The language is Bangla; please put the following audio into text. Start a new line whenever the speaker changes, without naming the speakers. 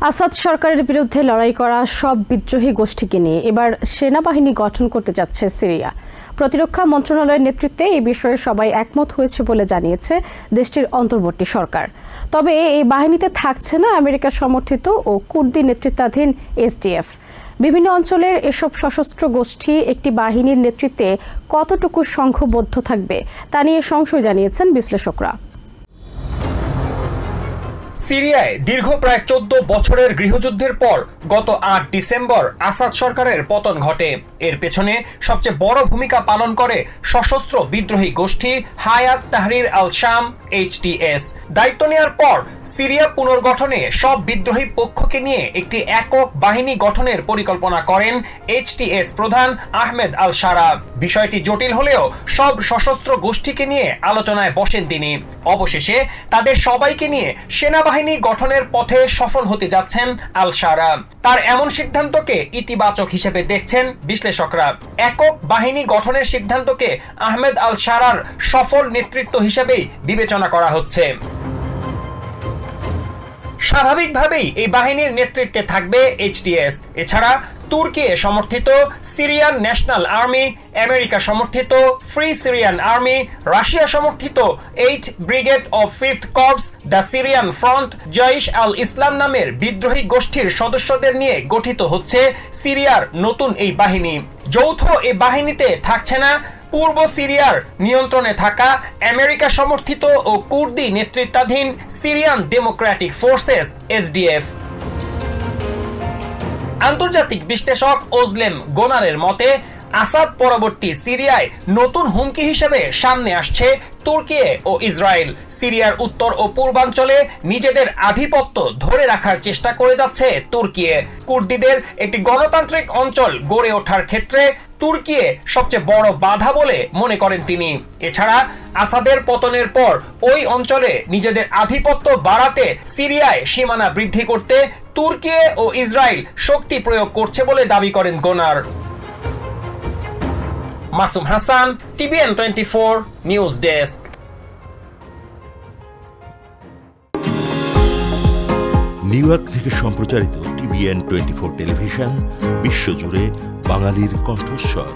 আসাদ সরকারের বিরুদ্ধে লড়াই করা সব বিদ্রোহী গোষ্ঠীকে নিয়ে এবার সেনাবাহিনী গঠন করতে যাচ্ছে সিরিয়া। প্রতিরক্ষা মন্ত্রণালয়ের নেতৃত্বে এই বিষয়ে সবাই একমত হয়েছে বলে জানিয়েছে দেশটির অন্তর্বর্তী সরকার। তবে এই বাহিনীতে থাকছে না আমেরিকা সমর্থিত ও কুর্দি নেতৃত্বাধীন এসডিএফ। বিভিন্ন অঞ্চলের এসব সশস্ত্র গোষ্ঠী একটি বাহিনীর নেতৃত্বে কতটুকু সংঘবদ্ধ থাকবে তা নিয়ে সংশয় জানিয়েছেন বিশ্লেষকরা।
সিরিয়ায় দীর্ঘ প্রায় 14 বছরের গৃহযুদ্ধের পর গত 8 ডিসেম্বর আসাদ সরকারের পতন ঘটে। এর পেছনে সবচেয়ে বড় ভূমিকা পালন করে সশস্ত্র বিদ্রোহী গোষ্ঠী হায়াত তাহরির আল শাম HTS। দায়িত্ব নেওয়ার পর সিরিয়া পুনর্গঠনে সব বিদ্রোহী পক্ষকে নিয়ে একটি একক বাহিনী গঠনের পরিকল্পনা করেন HTS প্রধান আহমেদ আল শারা। বিষয়টি জটিল হলেও সব সশস্ত্র গোষ্ঠীকে নিয়ে আলোচনায় বসেন তিনি। অবশেষে তাদের সবাইকে নিয়ে সেনাবাহিনী গঠনের পথে সফল হতে যাচ্ছেন আল শারা। তার এমন সিদ্ধান্তকে ইতিবাচক হিসেবে দেখছেন বিশ্লেষকরা। একক বাহিনী গঠনের সিদ্ধান্তকে আহমেদ আল শারার সফল নেতৃত্ব হিসেবেই বিবেচনা করা হচ্ছে। স্বাভাবিকভাবেই এই বাহিনীর নেতৃত্বে থাকবে HTS। এছাড়া তুর্কি সমর্থিত সিরিয়ান ন্যাশনাল আর্মি, আমেরিকা সমর্থিত ফ্রি সিরিয়ান আর্মি, রাশিয়া সমর্থিত 8 brigade of 5th corps, the Syrian front, Jaish al Islam নামের বিদ্রোহী গোষ্ঠীর সদস্যদের নিয়ে গঠিত হচ্ছে সিরিয়ার নতুন এই বাহিনী। যৌথ এই বাহিনীতে থাকছে না পূর্ব সিরিয়ার নিয়ন্ত্রণে থাকা আমেরিকা সমর্থিত ও কুর্দি নেতৃত্বাধীন সিরিয়ান ডেমোক্রেটিক ফোর্সেস SDF। আন্তর্জাতিক বিশ্লেষক ওজলেম গোনারের মতে আসাদ পরবর্তী সিরিয়ায় নতুন হুমকি হিসেবে সামনে আসছে তুর্কি ও ইসরায়েল। সিরিয়ার উত্তর ও পূর্বাঞ্চলে নিজেদের আধিপত্য ধরে রাখার চেষ্টা করে যাচ্ছে তুর্কি। কুর্দিদের একটি গণতান্ত্রিক অঞ্চল গড়ে ওঠার ক্ষেত্রে তুর্কি সবচেয়ে বড় বাধা বলে মনে করেন তিনি। এছাড়া আসাদের পতনের পর ওই অঞ্চলে নিজেদের আধিপত্য বাড়াতে সিরিয়ায় সীমানা বৃদ্ধি করতে তুর্কি ও ইসরায়েল শক্তি প্রয়োগ করছে বলে দাবি করেন গোনার। Masum Hasan, TVN 24 news desk.
New York থেকে সম্প্রচারিত TVN 24 টেলিভিশন বিশ্বজুড়ে বাঙালির কণ্ঠস্বর।